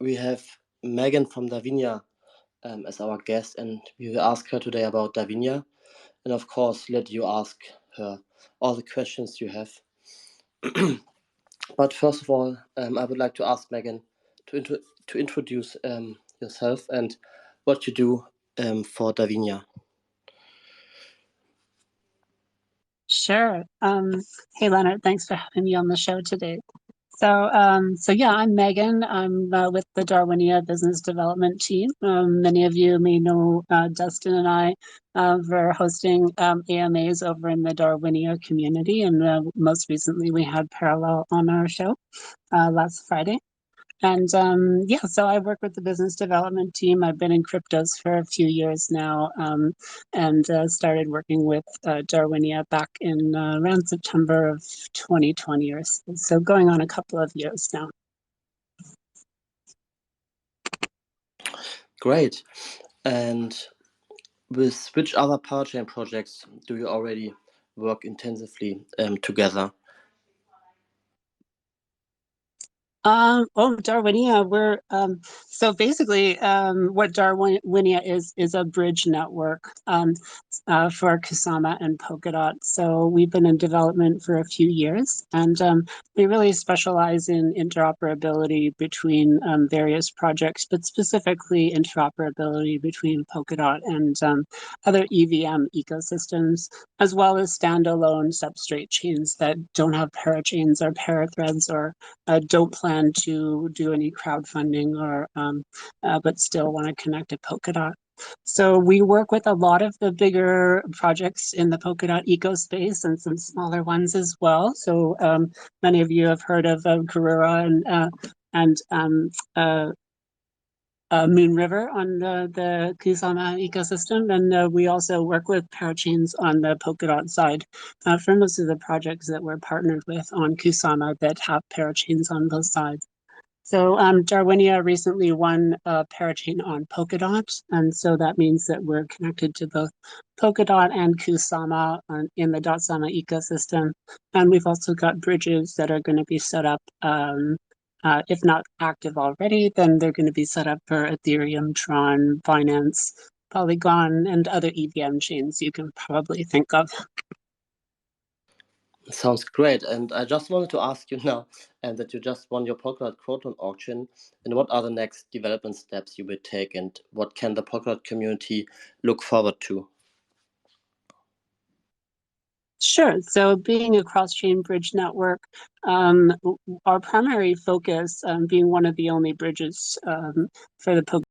we have Megan from Darwinia as our guest, and we will ask her today about Darwinia, and of course, let you ask her all the questions you have. But first of all, I would like to ask Megan to introduce yourself and what you do for Darwinia. Sure. Hey, Leonard, thanks for having me on the show today. So yeah, I'm Megan. I'm with the Darwinia business development team. Many of you may know Dustin and I for hosting AMAs over in the Darwinia community, and most recently we had Parallel on our show last Friday. And yeah, so I work with the business development team. I've been in cryptos for a few years now, and started working with Darwinia back in around September of 2020 or so. So going on a couple of years now. Great. And with which other parachain projects do you already work intensively together? Darwinia, we're so basically what Darwinia is a bridge network for Kusama and Polkadot. So we've been in development for a few years, and we really specialize in interoperability between various projects, but specifically interoperability between Polkadot and other EVM ecosystems, as well as standalone substrate chains that don't have parachains or parathreads or don't plan to do any crowdfunding or but still want to connect to Polkadot. So we work with a lot of the bigger projects in the Polkadot eco space and some smaller ones as well. So many of you have heard of Karura and Moon River on the Kusama ecosystem, and we also work with parachains on the Polkadot side for most of the projects that we're partnered with on Kusama that have parachains on both sides. So Darwinia recently won a parachain on Polkadot, and so that means that we're connected to both Polkadot and Kusama in the .sama ecosystem, and we've also got bridges that are going to be set up. If not active already, then they're going to be set up for Ethereum, Tron, Binance, Polygon, and other EVM chains you can probably think of. Sounds great. And I just wanted to ask you now, and that you just won your Polkadot Croton auction, and what are the next development steps you will take, and what can the Polkadot community look forward to? Sure. So being a cross-chain bridge network, our primary focus, being one of the only bridges for the Polkadot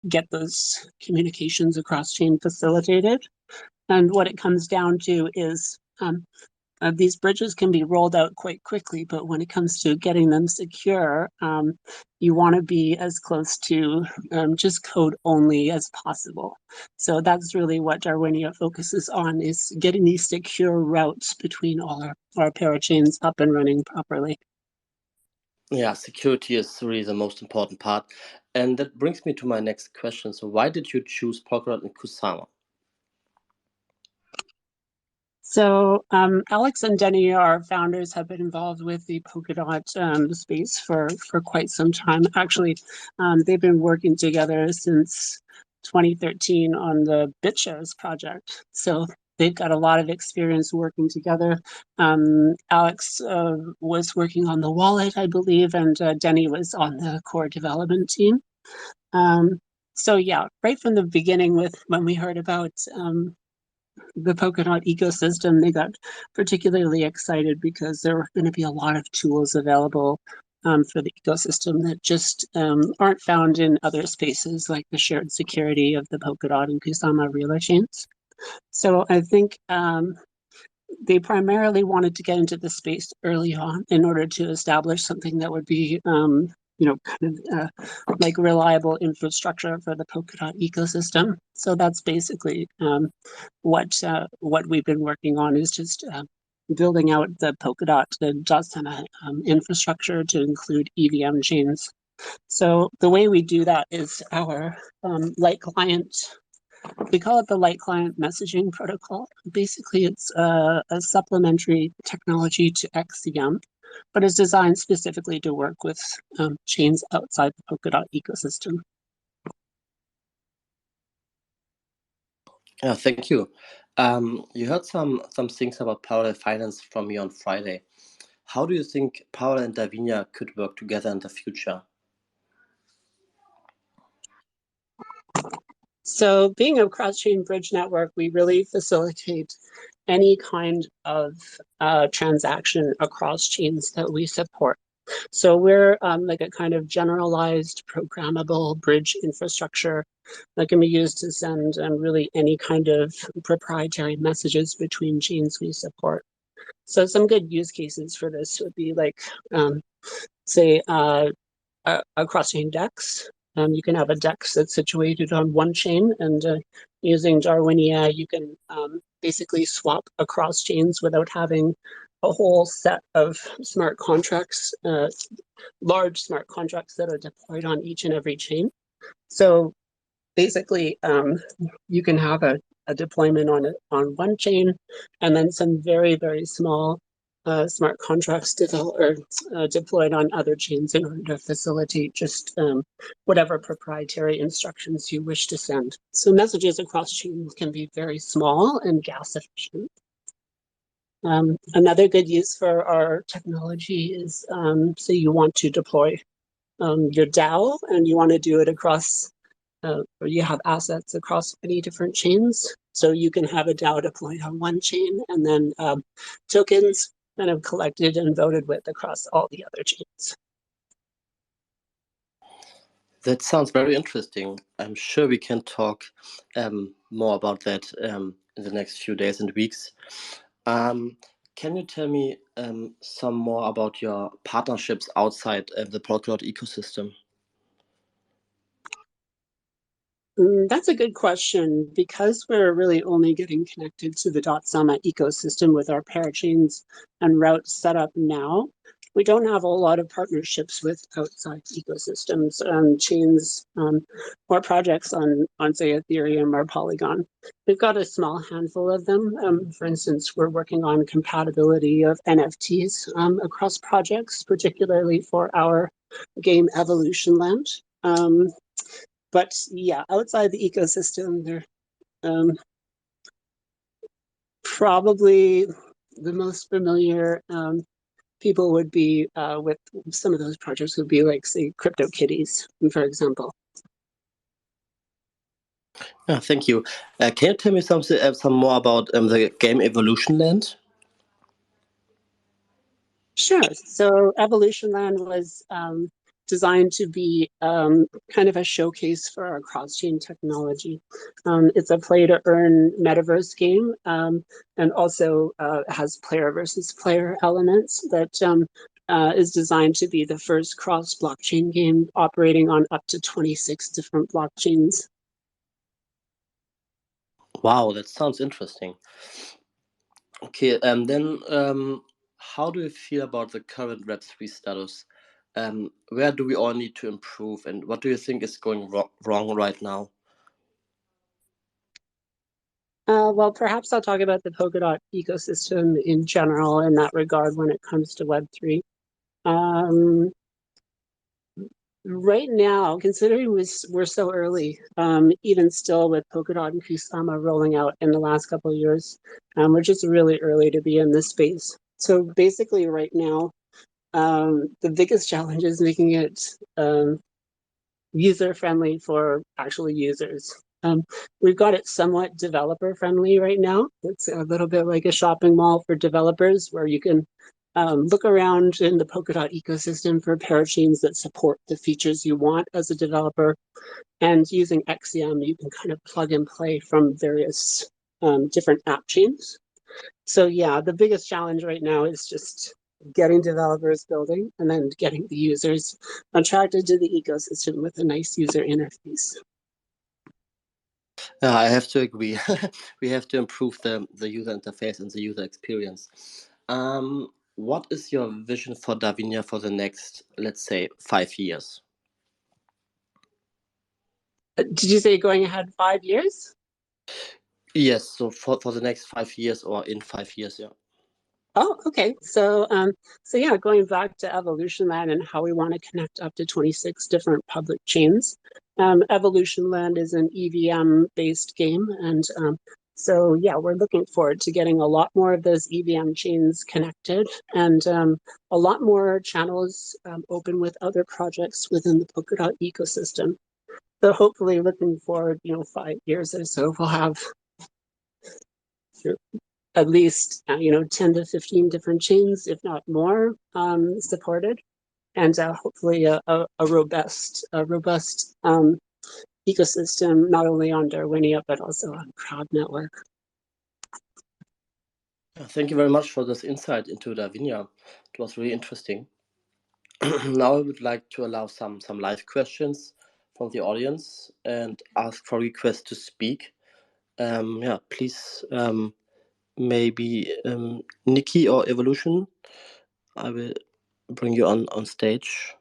get those communications across chain facilitated. And what it comes down to is these bridges can be rolled out quite quickly, but when it comes to getting them secure, you want to be as close to just code only as possible. So that's really what Darwinia focuses on, is getting these secure routes between all our parachains up and running properly. Yeah, security is really the most important part. And that brings me to my next question. So why did you choose Polkadot and Kusama? So Alex and Denny, our founders, have been involved with the Polkadot space for quite some time. Actually, they've been working together since 2013 on the BitShares project. So they've got a lot of experience working together. Alex was working on the wallet, I believe, and Denny was on the core development team. So yeah, right from the beginning, with when we heard about the Polkadot ecosystem, they got particularly excited because there were going to be a lot of tools available for the ecosystem that just aren't found in other spaces, like the shared security of the Polkadot and Kusama relay chains. So I think they primarily wanted to get into the space early on in order to establish something that would be, kind of like reliable infrastructure for the Polkadot ecosystem. So that's basically what we've been working on, is just building out the Polkadot, the Dasana infrastructure to include EVM chains. So the way we do that is our light client. We call it the light client messaging protocol. Basically, it's a supplementary technology to XCM, but is designed specifically to work with chains outside the Polkadot ecosystem. Yeah, thank you. You heard some things about parallel finance from me on Friday. How do you think Parallel and Davina could work together in the future? So being a cross-chain bridge network, we really facilitate any kind of transaction across chains that we support. So we're like a kind of generalized programmable bridge infrastructure that can be used to send really any kind of proprietary messages between chains we support. So some good use cases for this would be like, say, a cross-chain DEX. You can have a DEX that's situated on one chain, and using Darwinia, you can basically swap across chains without having a whole set of smart contracts, large smart contracts that are deployed on each and every chain. So basically, you can have a deployment on one chain, and then some very, very small smart contracts deployed on other chains in order to facilitate just whatever proprietary instructions you wish to send. So messages across chains can be very small and gas efficient. Another good use for our technology is, say you want to deploy your DAO and you want to do it across, or you have assets across many different chains. So you can have a DAO deployed on one chain, and then tokens kind of collected and voted with across all the other chains. That sounds very interesting. I'm sure we can talk more about that in the next few days and weeks. Can you tell me some more about your partnerships outside the Polkadot ecosystem? That's a good question. Because we're really only getting connected to the Kusama ecosystem with our parachains and routes set up now, we don't have a lot of partnerships with outside ecosystems, chains, or projects on say Ethereum or Polygon. We've got a small handful of them. For instance, we're working on compatibility of NFTs across projects, particularly for our game Evolution Land. But yeah, outside the ecosystem, they're probably the most familiar people would be with some of those projects would be like, say, CryptoKitties, for example. Yeah, thank you. Can you tell me some more about the game Evolution Land? Sure. So Evolution Land was designed to be kind of a showcase for our cross-chain technology. It's a play-to-earn metaverse game, and also has player versus player elements that is designed to be the first cross-blockchain game operating on up to 26 different blockchains. Wow, that sounds interesting. Okay, then how do you feel about the current Web3 status? Where do we all need to improve, and what do you think is going wrong right now? Well, perhaps I'll talk about the Polkadot ecosystem in general in that regard when it comes to Web3. Right now, considering we're so early, even still with Polkadot and Kusama rolling out in the last couple of years, we're just really early to be in this space. So basically right now, the biggest challenge is making it user-friendly for actual users. We've got it somewhat developer-friendly right now. It's a little bit like a shopping mall for developers where you can look around in the Polkadot ecosystem for parachains that support the features you want as a developer. And using XCM, you can kind of plug and play from various different app chains. So yeah, the biggest challenge right now is just getting developers building and then getting the users attracted to the ecosystem with a nice user interface. I have to agree. We have to improve the user interface and the user experience. What is your vision for Darwinia for the next, let's say, 5 years? Did you say going ahead 5 years? Yes, so for the next 5 years or in 5 years, yeah. Oh, okay. So yeah, going back to Evolution Land and how we want to connect up to 26 different public chains. Evolution Land is an EVM-based game, and so yeah, we're looking forward to getting a lot more of those EVM chains connected, and a lot more channels open with other projects within the Polkadot ecosystem. So hopefully, looking forward, 5 years or so, we'll have at least 10 to 15 different chains, if not more, supported, and hopefully a robust ecosystem, not only on Darwinia but also on Crowd Network. Thank you very much for this insight into Darwinia. It was really interesting. Now I would like to allow some live questions from the audience and ask for requests to speak. Yeah, please, maybe Nikki or Evolution, I will bring you on stage.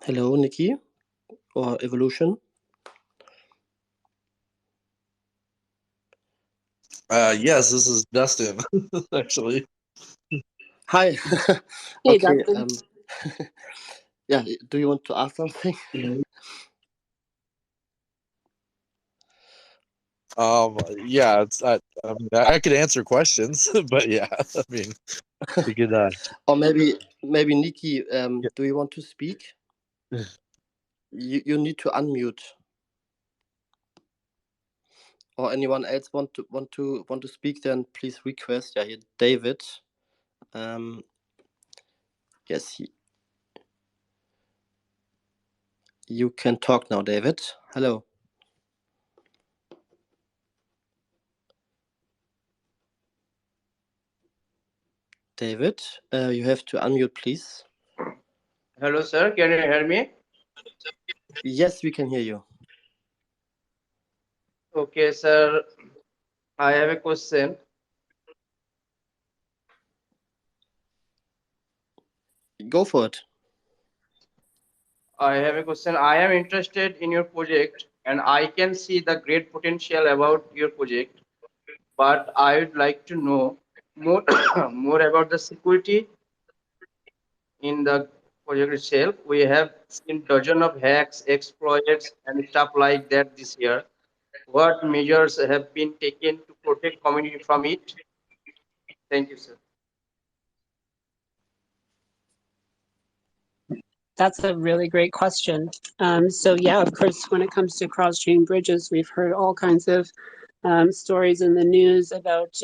Hello, Nikki or Evolution. Yes, this is Dustin, actually. Hi. Hey, Okay. Dustin. Yeah, do you want to ask something? Yeah, I could answer questions, but yeah, I mean, we could. Or maybe Nikki, Yeah. do you want to speak? You need to unmute. Or anyone else want to speak? Then please request. Yeah, here, David. Yes, you can talk now, David. Hello. David, you have to unmute, please. Hello, sir. Can you hear me? Yes, we can hear you. Okay, sir. I have a question. Go for it. I have a question. I am interested in your project and I can see the great potential about your project, but I would like to know more, more about the security in the project itself. We have seen dozen of hacks, exploits, and stuff like that this year. What measures have been taken to protect community from it? Thank you, sir. That's a really great question. So yeah, of course, when it comes to cross-chain bridges, we've heard all kinds of stories in the news about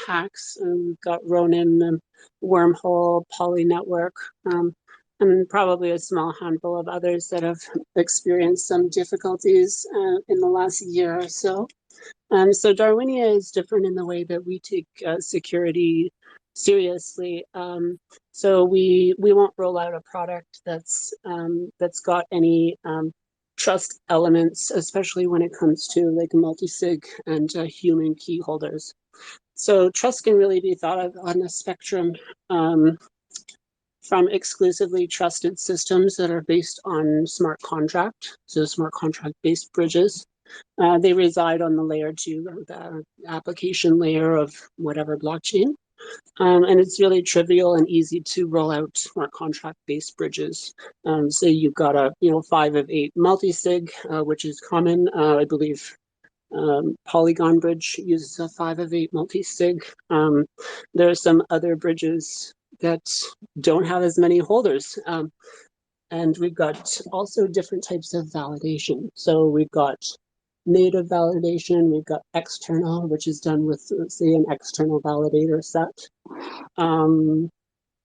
hacks. We've got Ronin, Wormhole, Poly Network, and probably a small handful of others that have experienced some difficulties in the last year or so. So Darwinia is different in the way that we take security seriously. So we won't roll out a product that's got any trust elements, especially when it comes to like multi-sig and human key holders. So trust can really be thought of on a spectrum from exclusively trusted systems that are based on smart contract, so smart contract-based bridges. They reside on the layer 2, the application layer of whatever blockchain. And it's really trivial and easy to roll out more contract-based bridges. So you've got a 5 of 8 multi-sig, which is common. I believe Polygon Bridge uses a 5 of 8 multi-sig. There are some other bridges that don't have as many holders. And we've got also different types of validation. So we've got native validation, we've got external, which is done with, say, an external validator set,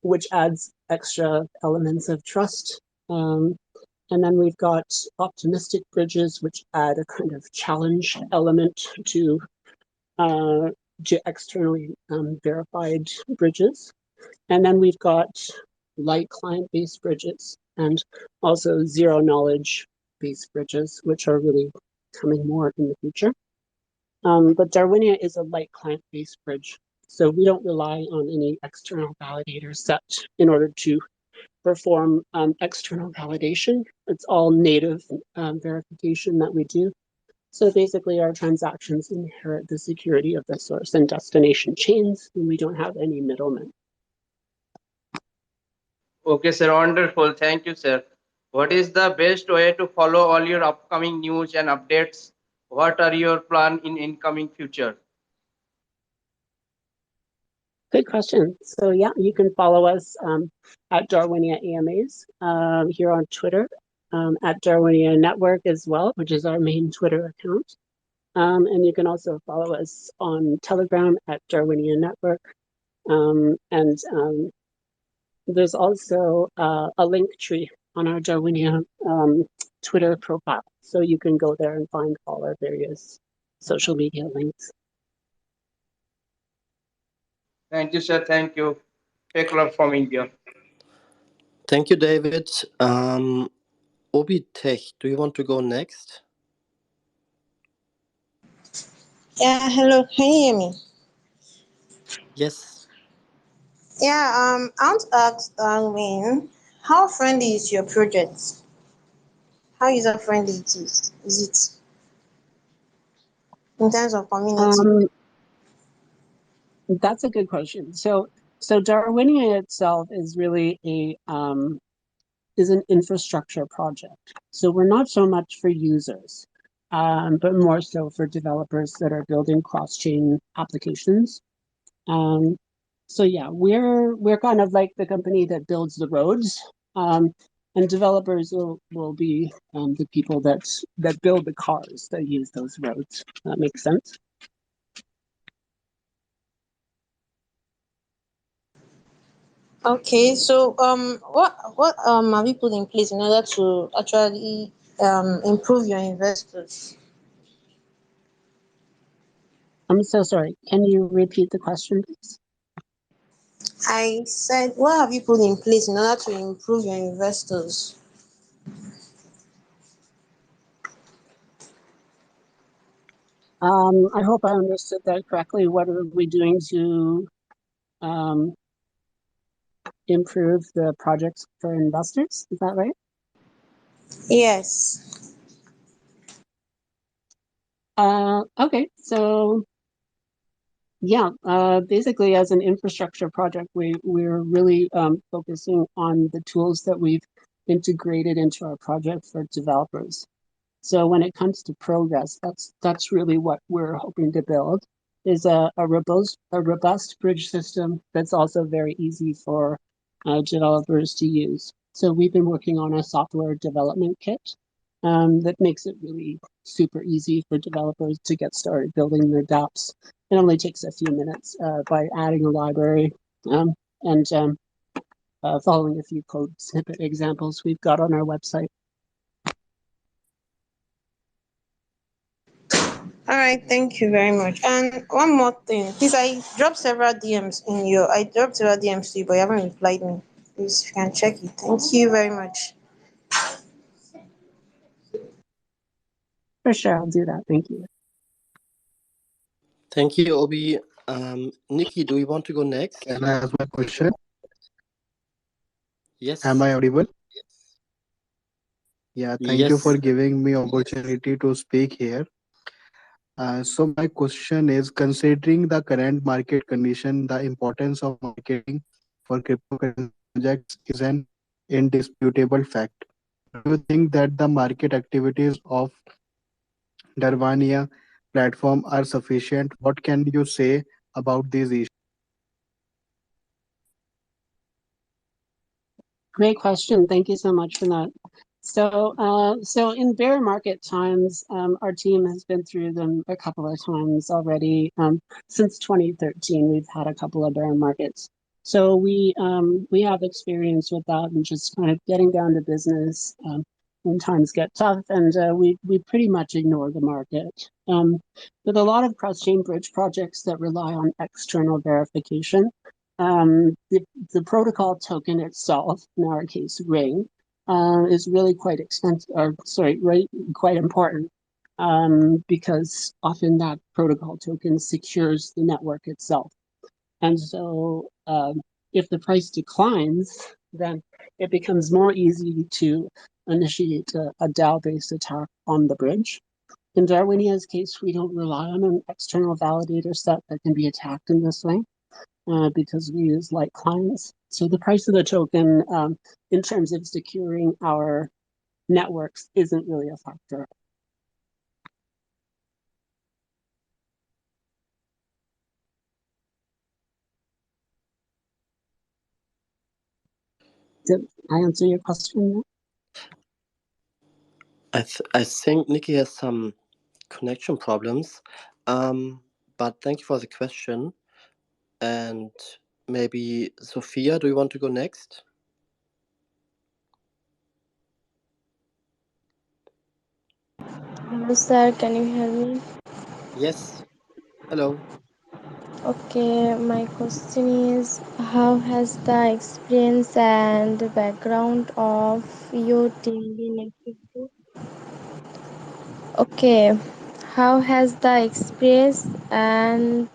which adds extra elements of trust. And then we've got optimistic bridges, which add a kind of challenge element to externally verified bridges. And then we've got light client-based bridges and also zero knowledge-based bridges, which are really coming more in the future. But Darwinia is a light client-based bridge, so we don't rely on any external validator set in order to perform external validation. It's all native verification that we do. So basically, our transactions inherit the security of the source and destination chains, and we don't have any middlemen. Okay, sir. Wonderful. Thank you, sir. What is the best way to follow all your upcoming news and updates? What are your plans in incoming future? Good question. So yeah, you can follow us at Darwinia AMAs here on Twitter, at Darwinia Network as well, which is our main Twitter account. And you can also follow us on Telegram at Darwinia Network. And there's also a link tree on our Darwinia Twitter profile. So you can go there and find all our various social media links. Thank you, sir. Thank you. Take love from India. Thank you, David. Obi Tech, do you want to go next? Yeah, hello. Can you hear me? Yes. Yeah, I want to ask Wayne, how friendly is your project? How user friendly it is? Is it in terms of community? That's a good question. So Darwinia itself is really an infrastructure project. So we're not so much for users, but more so for developers that are building cross-chain applications. So yeah, we're kind of like the company that builds the roads, and developers will be the people that build the cars that use those roads. That makes sense. Okay, so what have you put in place in order to actually improve your investors? I'm so sorry. Can you repeat the question, please? I said, what have you put in place in order to improve your investors? I hope I understood that correctly. What are we doing to improve the projects for investors? Is that right? Yes. Okay, so yeah, basically as an infrastructure project, we're really focusing on the tools that we've integrated into our project for developers. So when it comes to progress, that's really what we're hoping to build, is a robust bridge system that's also very easy for developers to use. So we've been working on a software development kit that makes it really super easy for developers to get started building their dApps. It only takes a few minutes by adding a library and following a few code snippet examples we've got on our website. All right, thank you very much. And one more thing, please, I dropped several DMs to you, but you haven't replied me. Please, if you can check it. Thank you very much. For sure, I'll do that. Thank you. Thank you, Obi. Nikki, do you want to go next? Can I ask my question? Yes. Am I audible? Yeah, thank you Yes. for giving me opportunity to speak here. So my question is, considering the current market condition, the importance of marketing for cryptocurrency projects is an indisputable fact. Do you think that the market activities of Darwinia platform are sufficient? What can you say about these issues? Great question. Thank you so much for that. So in bear market times, our team has been through them a couple of times already. Since 2013, we've had a couple of bear markets. So we have experience with that and just kind of getting down to business when times get tough, and we pretty much ignore the market. With a lot of cross-chain bridge projects that rely on external verification, the protocol token itself, in our case, Ring, is really quite expensive, or sorry, right, quite important, because often that protocol token secures the network itself. And so if the price declines, then it becomes more easy to initiate a DAO-based attack on the bridge. In Darwinia's case, we don't rely on an external validator set that can be attacked in this way. Because we use light clients. So the price of the token, in terms of securing our networks, isn't really a factor. Did I answer your question? I think Nikki has some connection problems, but thank you for the question. And maybe Sophia, do you want to go next? Hello, sir. Can you hear me? Yes. Hello. Okay, my question is, how has the experience and background of your team been affected? Okay, how has the experience and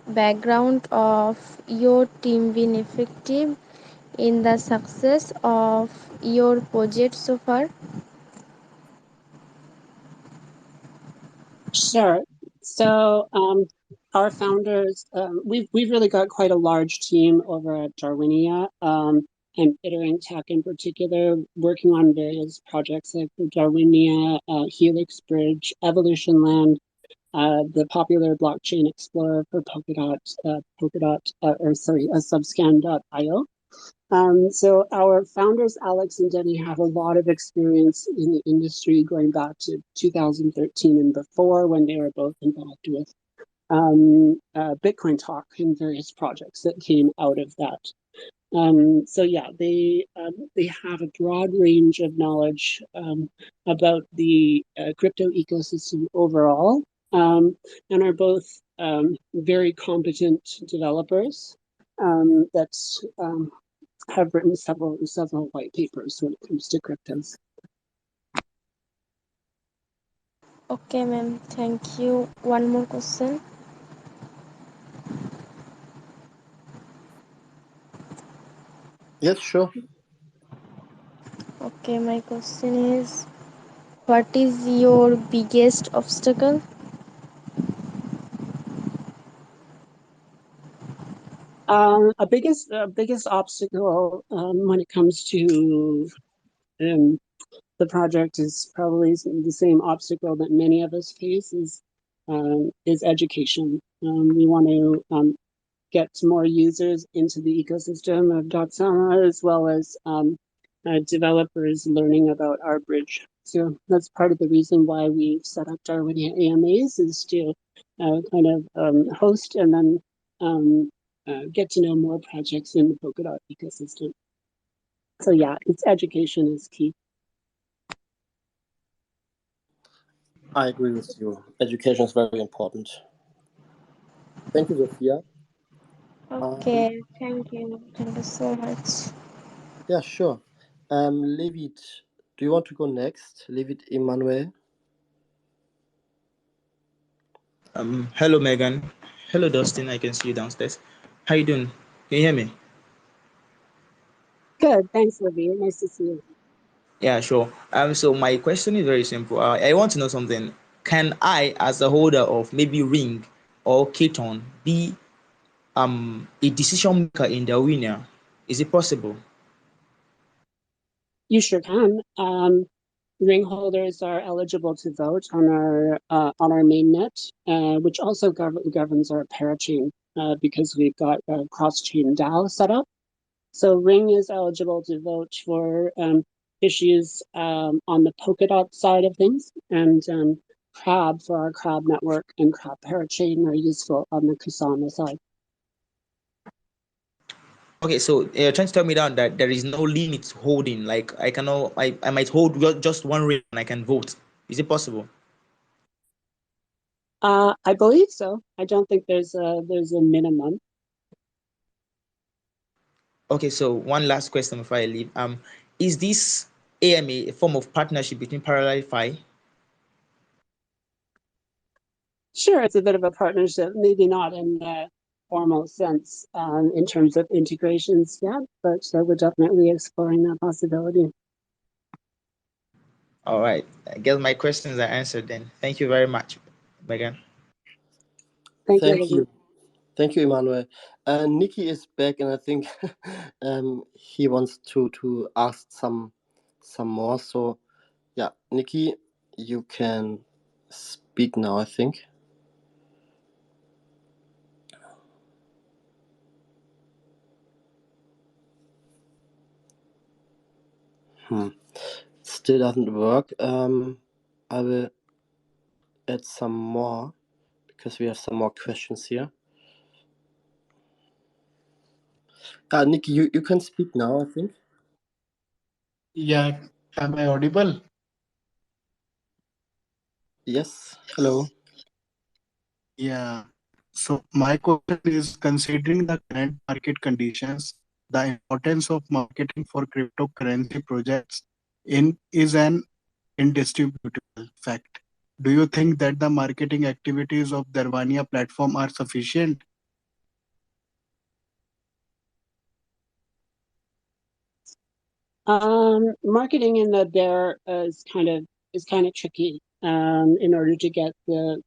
background of your team been effective in the success of your project so far? Sure. So our founders, we've really got quite a large team over at Darwinia, and Itering Tech in particular, working on various projects like the Darwinia, Helix Bridge, Evolution Land, the popular blockchain explorer for Subscan.io. So our founders, Alex and Denny, have a lot of experience in the industry going back to 2013 and before, when they were both involved with Bitcoin Talk and various projects that came out of that. So yeah, they have a broad range of knowledge about the crypto ecosystem overall, and are both very competent developers that have written several white papers when it comes to cryptos. Okay, ma'am. Thank you. One more question. Yes, sure. Okay, my question is, what is your biggest obstacle? Biggest obstacle when it comes to the project is probably the same obstacle that many of us face is education. We want to get more users into the ecosystem of Kusama, as well as developers learning about our bridge. So that's part of the reason why we've set up Darwinia AMAs, is to kind of host and then get to know more projects in the Polkadot ecosystem. So yeah, it's education is key. I agree with you. Education is very important. Thank you, Sophia. Okay, thank you. Thank you so much. Yeah, sure. Levit, do you want to go next? Levit Emmanuel. Hello, Megan. Hello, Dustin. I can see you downstairs. How you doing? Can you hear me? Good, thanks, Livia. Nice to see you. Yeah, sure. So my question is very simple. I want to know something. can I, as a holder of maybe Ring or Keton, be a decision maker in Darwinia? Is it possible? You sure can. Ring holders are eligible to vote on our mainnet, which also governs our parachain because we've got a cross-chain DAO set up. So Ring is eligible to vote for issues on the Polkadot side of things, and Crab for our Crab network and Crab parachain are useful on the Kusama side. Okay, so you're trying to tell me that there is no limit to holding. Like I might hold just one ring and I can vote. Is it possible? I believe so. I don't think there's a minimum. Okay, so one last question before I leave. Is this AMA a form of partnership between Parallel Fi? Sure, it's a bit of a partnership, maybe not in the formal sense in terms of integrations yet, but we're definitely exploring that possibility. All right, I guess my questions are answered then. Thank you very much, Megan. Thank you. Thank you, Emmanuel. Nikki is back, and I think he wants to ask some more. So, yeah, Nikki, you can speak now, I think. Still doesn't work. I will add some more because we have some more questions here. Nikki, you can speak now, I think. Yeah, am I audible? Yes, hello. Yeah. So my question is, considering the current market conditions, the importance of marketing for cryptocurrency projects is an indisputable fact. Do you think that the marketing activities of Darwinia platform are sufficient? Marketing in the bear is kind of tricky in order to get the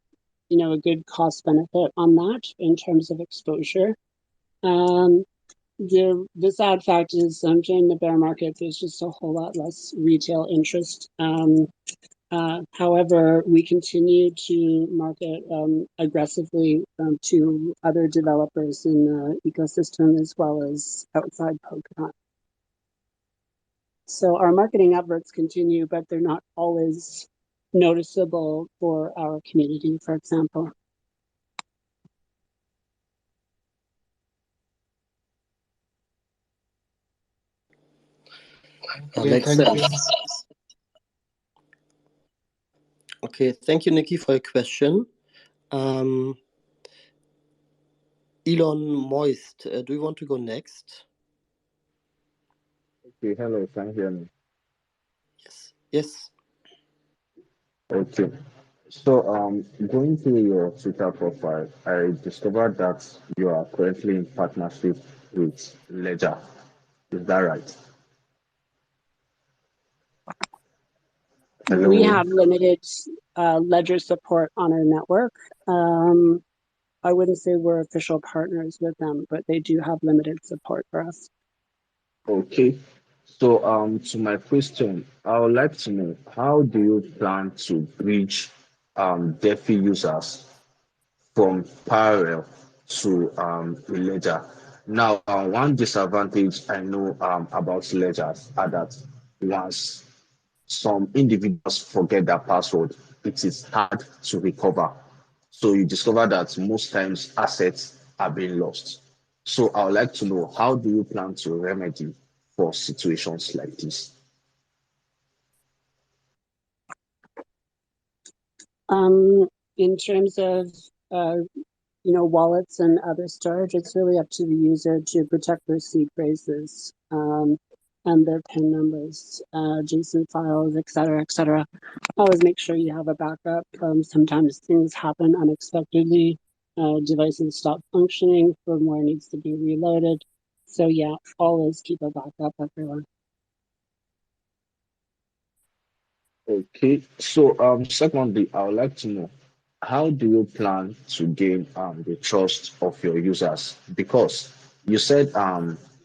a good cost benefit on that in terms of exposure. The sad fact is during the bear market there's just a whole lot less retail interest. However, we continue to market aggressively to other developers in the ecosystem as well as outside Pokhara. So our marketing efforts continue, but they're not always noticeable for our community, for example. Makes sense. Okay, thank you, Nikki, for your question. Elon Moist, do you want to go next? Okay, hello, can you hear me? Yes. Okay. So, going through your Twitter profile, I discovered that you are currently in partnership with Ledger. Is that right? Hello? We have limited ledger support on our network. I wouldn't say we're official partners with them, but they do have limited support for us. Okay. So, to my question, I would like to know, how do you plan to bridge DeFi users from Parallel to Ledger? Now, one disadvantage I know about ledgers are that once some individuals forget their password, it is hard to recover. So you discover that most times assets are being lost. So I would like to know, how do you plan to remedy for situations like this? In terms of wallets and other storage, it's really up to the user to protect their seed phrases and their PIN numbers, JSON files, etc., etc. Always make sure you have a backup. Sometimes things happen unexpectedly. Devices stop functioning, firmware needs to be reloaded. So yeah, always keep a backup everywhere. Okay. So secondly, I would like to know how do you plan to gain the trust of your users? Because you said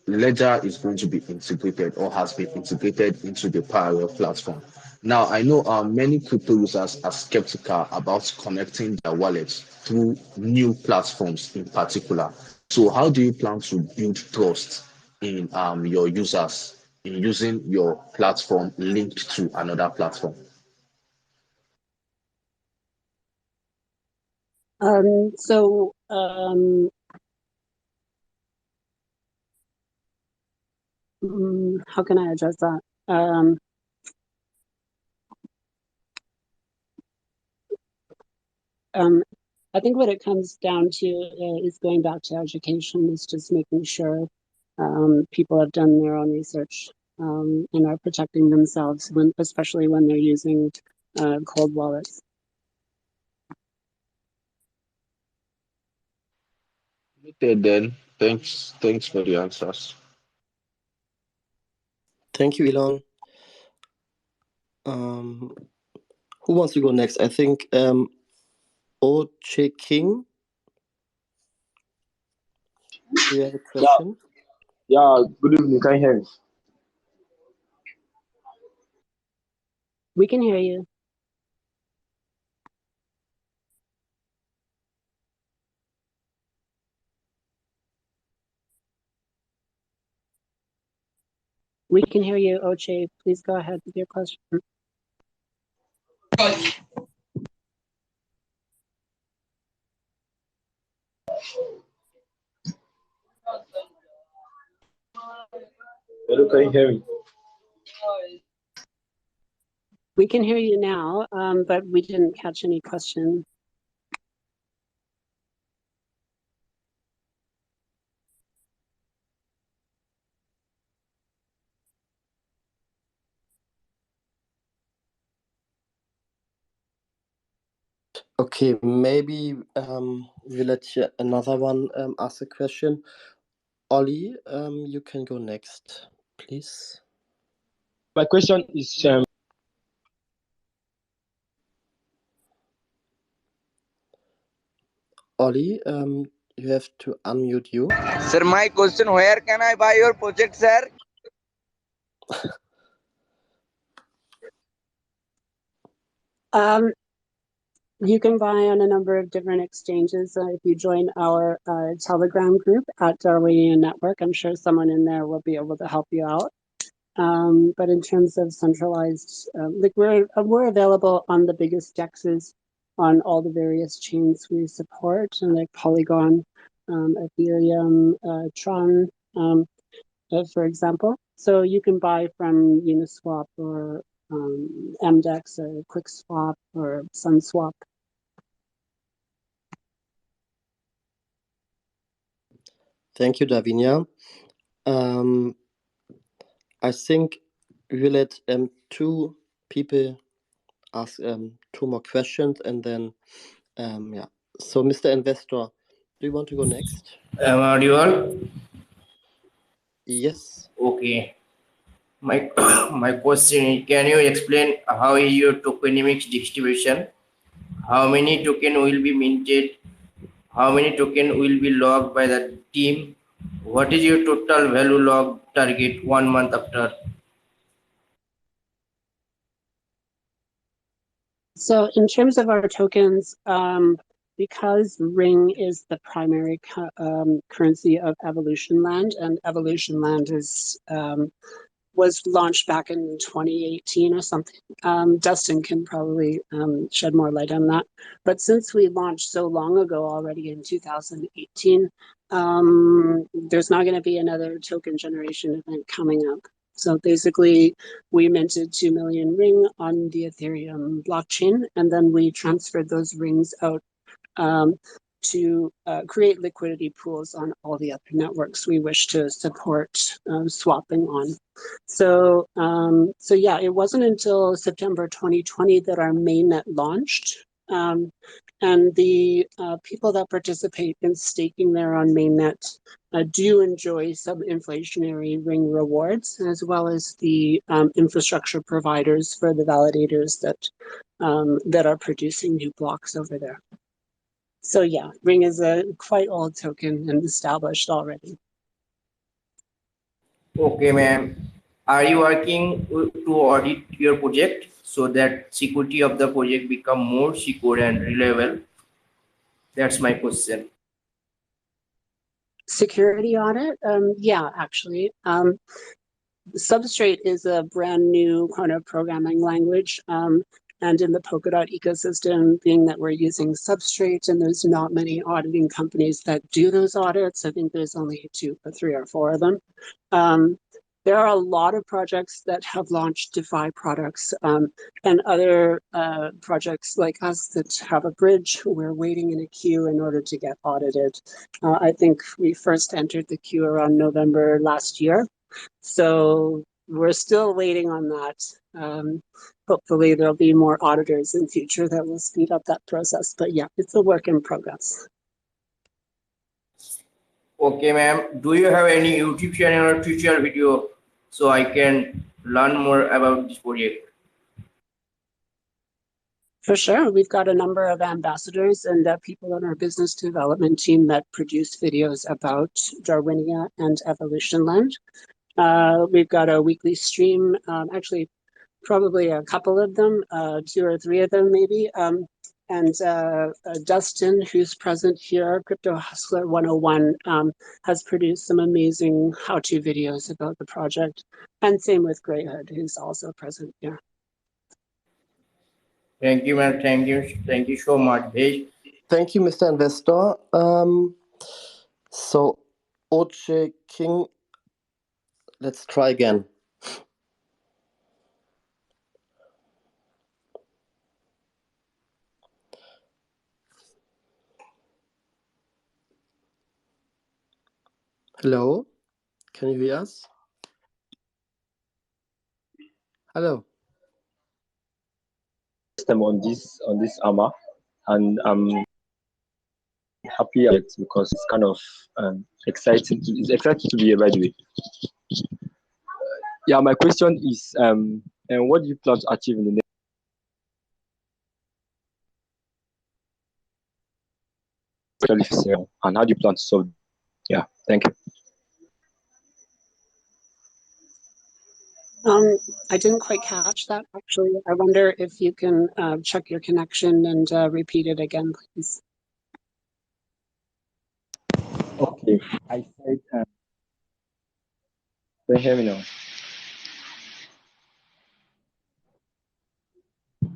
Ledger is going to be integrated or has been integrated into the Parallel platform. Now I know many crypto users are skeptical about connecting their wallets through new platforms in particular. So how do you plan to build trust in your users in using your platform linked to another platform? So how can I address that? I think what it comes down to is going back to education, is just making sure people have done their own research and are protecting themselves, especially when they're using cold wallets. Okay, then. Thanks for the answers. Thank you, Elon. Who wants to go next? I think Oche King. Do you have a question? Yeah, good evening. Can you hear me? We can hear you. We can hear you, Oche. Please go ahead with your question. Hello, can you hear me? We can hear you now, but we didn't catch any question. Okay, maybe we let another one ask a question. Ollie, you can go next, please. My question is Ollie, you have to unmute you. Sir, my question, where can I buy your project, sir? You can buy on a number of different exchanges. If you join our Telegram group at Darwinia Network, I'm sure someone in there will be able to help you out. But in terms of centralized, like we're available on the biggest dexes on all the various chains we support, and like Polygon, Ethereum, Tron, for example. So you can buy from Uniswap or MDEX or QuickSwap or SunSwap. Thank you, Davina. I think we'll let two people ask two more questions, and then yeah. So, Mr. Investor, do you want to go next? Am I audible? Yes. Okay. My my question is, can you explain how is your tokenomics distribution? How many token will be minted? How many token will be logged by the team? What is your total value log target 1 month after? So in terms of our tokens, because Ring is the primary currency of Evolution Land, and Evolution Land is was launched back in 2018 or something. Dustin can probably shed more light on that. But since we launched so long ago already in 2018, there's not going to be another token generation event coming up. So basically, we minted 2 million Ring on the Ethereum blockchain, and then we transferred those rings out to create liquidity pools on all the other networks we wish to support swapping on. So, so yeah, it wasn't until September 2020 that our mainnet launched. And the people that participate in staking there on mainnet do enjoy some inflationary ring rewards, as well as the infrastructure providers for the validators that are producing new blocks over there. So yeah, Ring is a quite old token and established already. Okay, ma'am. Are you working to audit your project so that security of the project become more secure and reliable? That's my question. Security audit? Yeah, actually. Substrate is a brand new kind of programming language. And in the Polkadot ecosystem, being that we're using Substrate and there's not many auditing companies that do those audits, I think there's only 2 or 3 or 4 of them. There are a lot of projects that have launched DeFi products and other projects like us that have a bridge. We're waiting in a queue in order to get audited. I think we first entered the queue around November last year. So we're still waiting on that. Hopefully there'll be more auditors in future that will speed up that process. But yeah, it's a work in progress. Okay, ma'am. Do you have any YouTube channel or Twitter video so I can learn more about this project? For sure. We've got a number of ambassadors and people on our business development team that produce videos about Darwinia and Evolution Land. We've got a weekly stream, actually probably a couple of them, 2 or 3 of them maybe. And Dustin, who's present here, Crypto Hustler 101, has produced some amazing how-to videos about the project. And same with Greyhood, who's also present here. Thank you, ma'am. Thank you. Thank you so much. Hey. Thank you, Mr. Investor. So, Oche King, let's try again. Hello, can you hear us? Hello. On this AMA, and I'm happy at it because it's kind of exciting. It's exciting to be here, by the way. Yeah, my question is, and what do you plan to achieve in the next? And how do you plan to solve? Yeah, thank you. I didn't quite catch that, actually. I wonder if you can check your connection and repeat it again, please. Okay, I said, can you hear me now?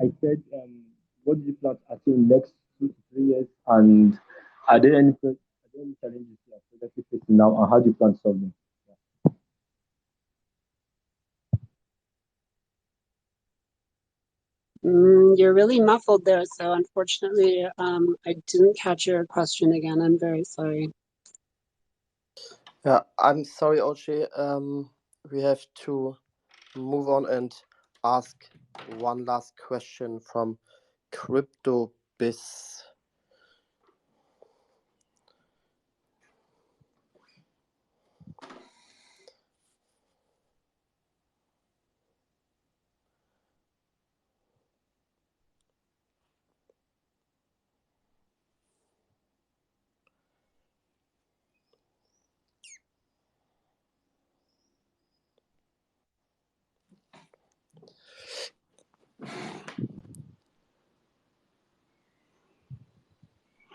I said, what do you plan to achieve in the next 2 to 3 years? And are there any challenges you are currently facing now, and how do you plan to solve them? You're really muffled there, so unfortunately, I didn't catch your question again. I'm very sorry. Yeah, I'm sorry, Oche. We have to move on and ask one last question from CryptoBiz.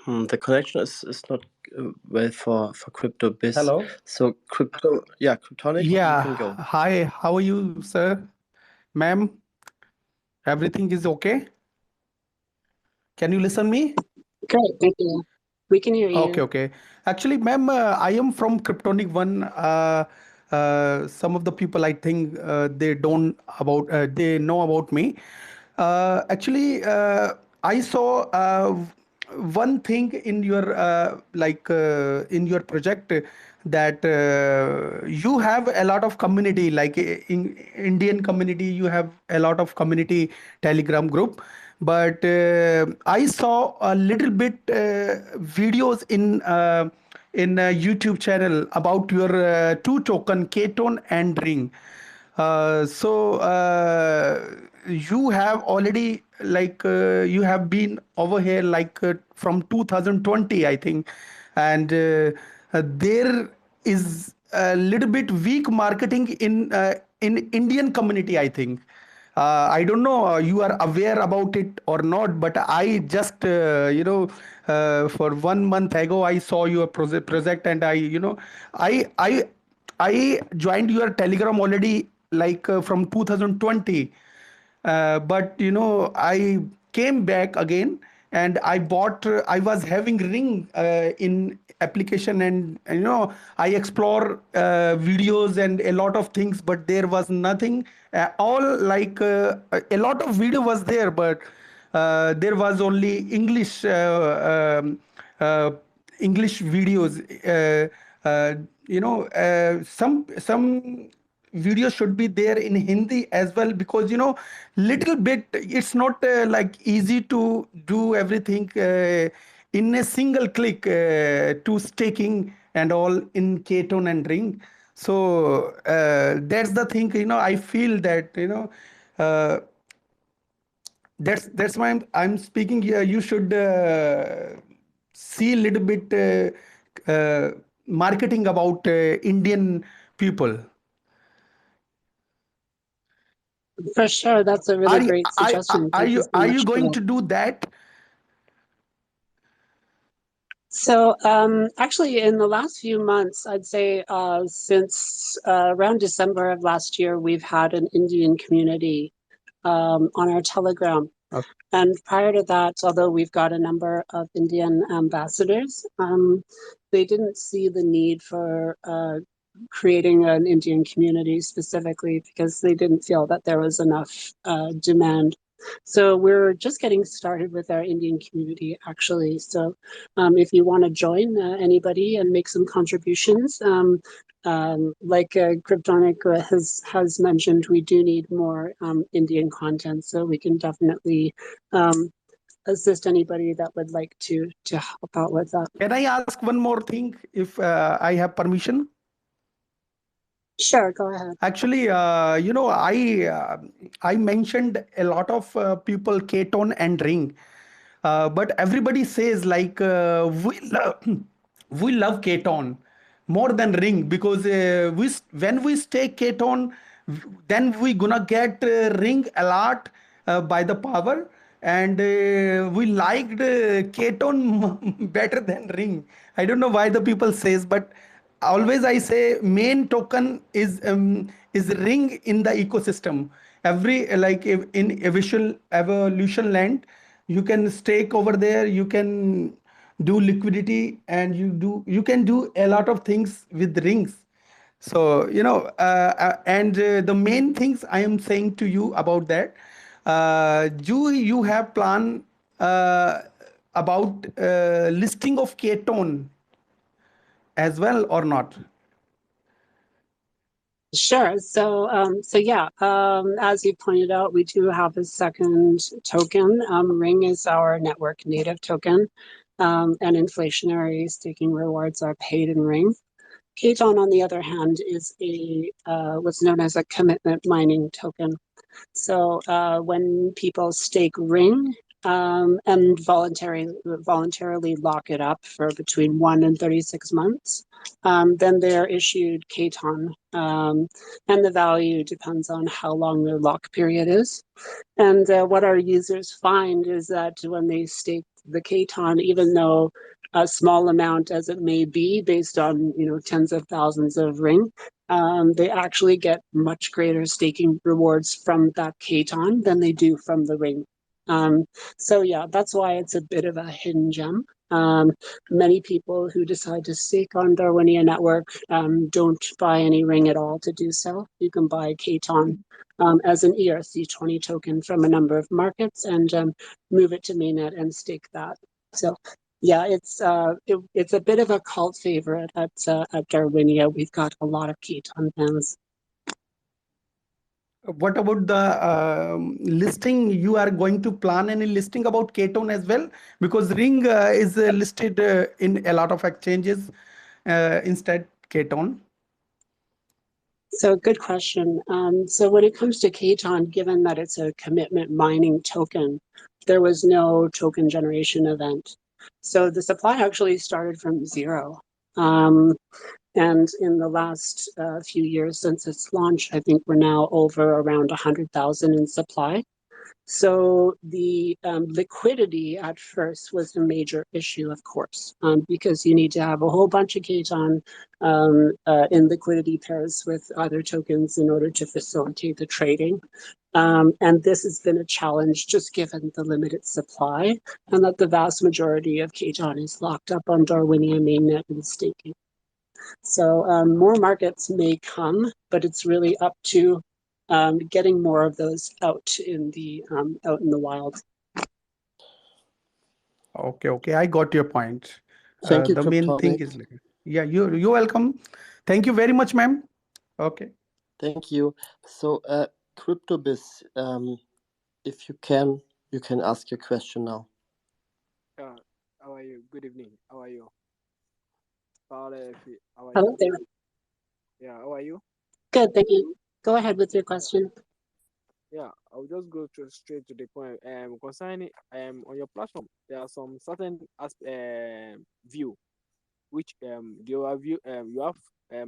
The connection is not well for CryptoBiz. Hello. So Cryptonic, you can go. Hi, how are you, sir? Ma'am, everything is okay? Can you listen me? Great, thank you. We can hear you. Okay. Actually, ma'am, I am from Cryptonic One. Some of the people, I think, they know about me. Actually, I saw one thing in your in your project, that you have a lot of community, like in Indian community, you have a lot of community Telegram group. But I saw a little bit videos in a YouTube channel about your two token, Ketone and Ring. You have already you have been over here from 2020, I think, and there is a little bit weak marketing in Indian community, I think. I don't know you are aware about it or not, but I just for 1 month ago I saw your project, and I joined your Telegram already from 2020, but I came back again, and I bought. I was having Ring in application, and I explore videos and a lot of things, but there was nothing. All a lot of video was there, but there was only uh, English videos. Some videos should be there in Hindi as well, because little bit it's not easy to do everything in a single click to staking and all in Ketone and Ring. So that's the thing. I feel that uh, that's why I'm speaking here. You should see a little bit marketing about Indian people. For sure, that's a really great suggestion. Are Thank you so much for going that. to do that? So actually, in the last few months, I'd say since around December of last year, we've had an Indian community on our Telegram. Okay. And prior to that, although we've got a number of Indian ambassadors, they didn't see the need for creating an Indian community specifically because they didn't feel that there was enough demand. So we're just getting started with our Indian community, actually. So if you want to join anybody and make some contributions, like Kryptonic has mentioned, we do need more Indian content, so we can definitely assist anybody that would like to help out with that. Can I ask one more thing, if I have permission? Sure, go ahead. Actually, I mentioned a lot of people Ketone and Ring, but everybody says we love Ketone more than Ring, because when we stay Ketone, then we gonna get Ring a lot by the power, and we liked Ketone better than Ring. I don't know why the people says, but always I say main token is Ring in the ecosystem. Every in evolution land, you can stake over there, you can do liquidity, and you can do a lot of things with rings. So and the main things I am saying to you about that, do you have plan about listing of Ketone as well or not? Sure. So, yeah, as you pointed out, we do have a second token. Ring is our network native token, and inflationary staking rewards are paid in Ring. Katon, on the other hand, is what's known as a commitment mining token. So when people stake Ring and voluntarily lock it up for between 1 and 36 months, then they're issued Katon. And the value depends on how long their lock period is. And what our users find is that when they stake the Katon, even though a small amount as it may be based on tens of thousands of Ring, they actually get much greater staking rewards from that Katon than they do from the Ring. So yeah, that's why it's a bit of a hidden gem. Many people who decide to stake on Darwinia network don't buy any Ring at all to do so. You can buy Katon as an ERC20 token from a number of markets and move it to mainnet and stake that. So yeah, it's a bit of a cult favorite at Darwinia. We've got a lot of Keton fans. What about the listing? You are going to plan any listing about Ketone as well? Because Ring is listed in a lot of exchanges. instead Keton? So good question. So when it comes to Katon, given that it's a commitment mining token, there was no token generation event. So the supply actually started from zero. And in the last few years since its launch, I think we're now over around 100,000 in supply. So the liquidity at first was a major issue, of course, because you need to have a whole bunch of Katon in liquidity pairs with other tokens in order to facilitate the trading. And this has been a challenge just given the limited supply and that the vast majority of Katon is locked up on Darwinia mainnet and staking. So more markets may come, but it's really up to getting more of those out in the wild. Okay, I got your point. Thank you, The main thing Cryptonic. is like, yeah, you're welcome. Thank you very much, ma'am. Okay. Thank you. So, CryptoBiz, if you can ask your question now. How are you? Good evening. How are you? Paula, how are Hello you? there. Yeah, how are you? Good, thank you. Go ahead with your question. Yeah, I'll just go straight to the point. Concerning on your platform, there are some certain view which the overview you have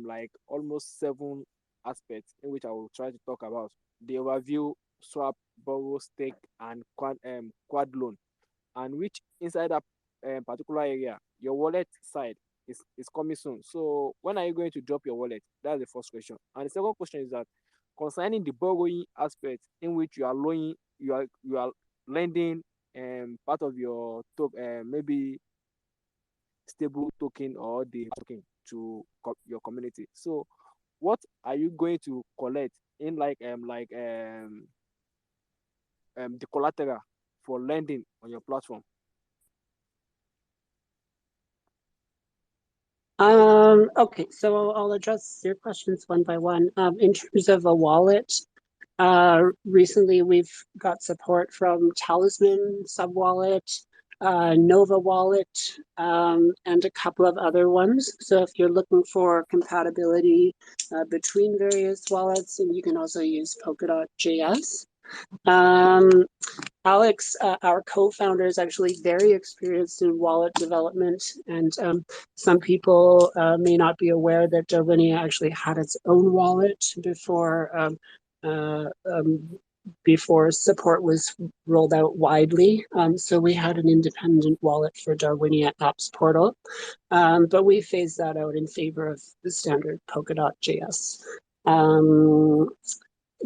like almost 7 aspects in which I will try to talk about. The overview, swap, borrow, stake, and quad loan, and which inside that particular area, your wallet side is coming soon. So when are you going to drop your wallet? That's the first question. And the second question is that concerning the borrowing aspect in which you are loaning, you are lending part of your maybe stable token or the token to your community. So what are you going to collect in the collateral for lending on your platform? Okay, so I'll address your questions one by one. In terms of a wallet, recently we've got support from Talisman Subwallet, Nova Wallet, and a couple of other ones. So if you're looking for compatibility between various wallets, and you can also use Polkadot.js. Alex, our co-founder, is actually very experienced in wallet development, and some people may not be aware that Darwinia actually had its own wallet before support was rolled out widely. So we had an independent wallet for Darwinia Apps Portal, but we phased that out in favor of the standard Polkadot.js.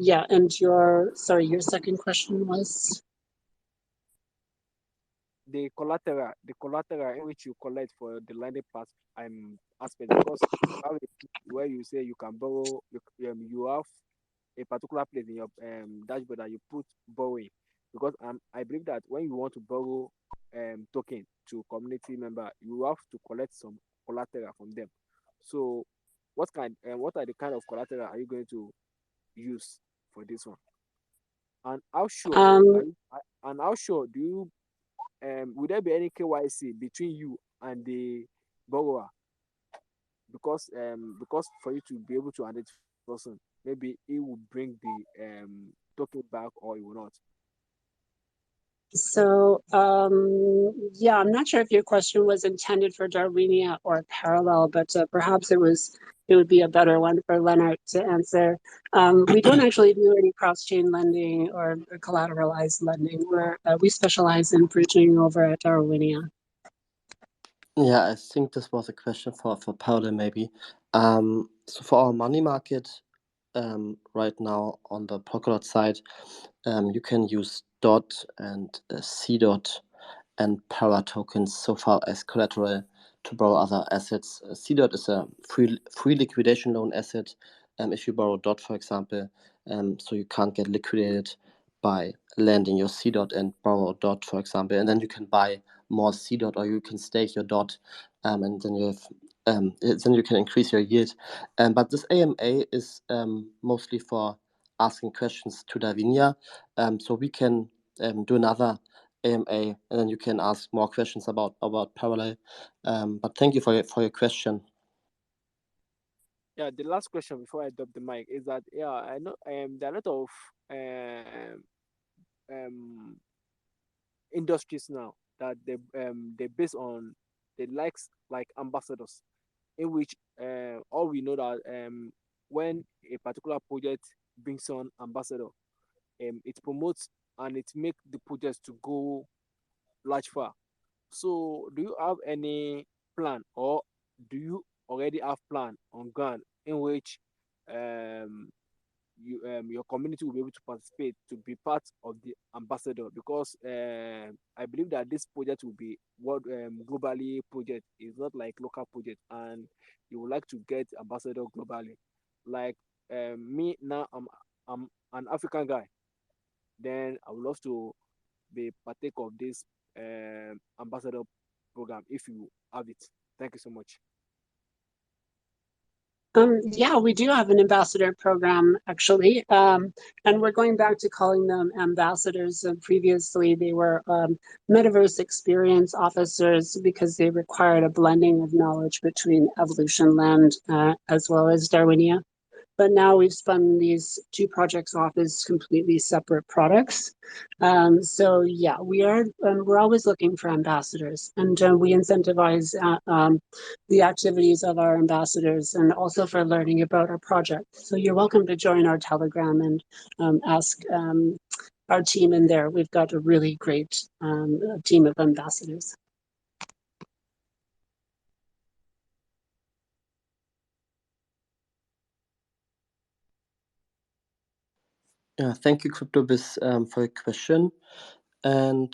Yeah, and your second question was? The collateral in which you collect for the lending aspect, because where you say you can borrow, you have a particular place in your dashboard that you put borrowing, because I believe that when you want to borrow token to community member, you have to collect some collateral from them. So what are the kind of collateral are you going to use for this one? And how sure do you would there be any KYC between you and the borrower? Because for you to be able to identify the person, maybe it will bring the token back or it will not. So, yeah, I'm not sure if your question was intended for Darwinia or Parallel, but perhaps it would be a better one for Leonard to answer. We don't actually do any cross-chain lending or collateralized lending. We specialize in bridging over at Darwinia. Yeah, I think this was a question for Paula maybe. So for our money market, right now on the Polkadot side, you can use DOT and C dot and Para tokens so far as collateral to borrow other assets. C dot is a free liquidation loan asset. If you borrow DOT, for example, so you can't get liquidated by lending your C dot and borrow DOT, for example, and then you can buy more C dot or you can stake your DOT, and then you have then you can increase your yield. But this AMA is mostly for asking questions to Davinia, so we can do another AMA, and then you can ask more questions about Parallel. But thank you for your question. Yeah, the last question before I drop the mic is that yeah, I know there are a lot of um, um, industries now that they base on the likes like ambassadors, in which all we know that when a particular project brings on ambassador, it promotes and it makes the project to go large far. So, do you have any plan, or do you already have plan on ground in which um, your community will be able to participate to be part of the ambassador? Because I believe that this project will be world globally project. It's not like local project, and you would like to get ambassador globally. Like me now, I'm an African guy. Then I would love to be partake of this ambassador program if you have it. Thank you so much. Yeah, we do have an ambassador program actually, and we're going back to calling them ambassadors. Previously, they were metaverse experience officers because they required a blending of knowledge between Evolution Land as well as Darwinia. But now we've spun these two projects off as completely separate products. So yeah, we're always looking for ambassadors, and we incentivize the activities of our ambassadors and also for learning about our project. So you're welcome to join our Telegram and ask our team in there. We've got a really great team of ambassadors. Yeah, thank you, CryptoBiz, for your question. And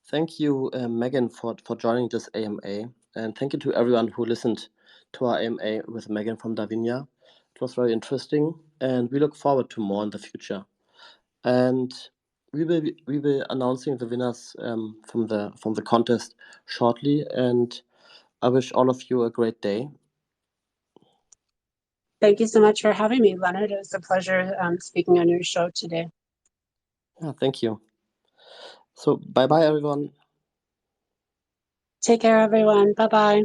thank you, Megan, for joining this AMA. And thank you to everyone who listened to our AMA with Megan from Davina. It was very interesting, and we look forward to more in the future. And we will be announcing the winners from the contest shortly. And I wish all of you a great day. Thank you so much for having me, Leonard. It was a pleasure speaking on your show today. Yeah, thank you. So bye bye, everyone. Take care, everyone. Bye bye.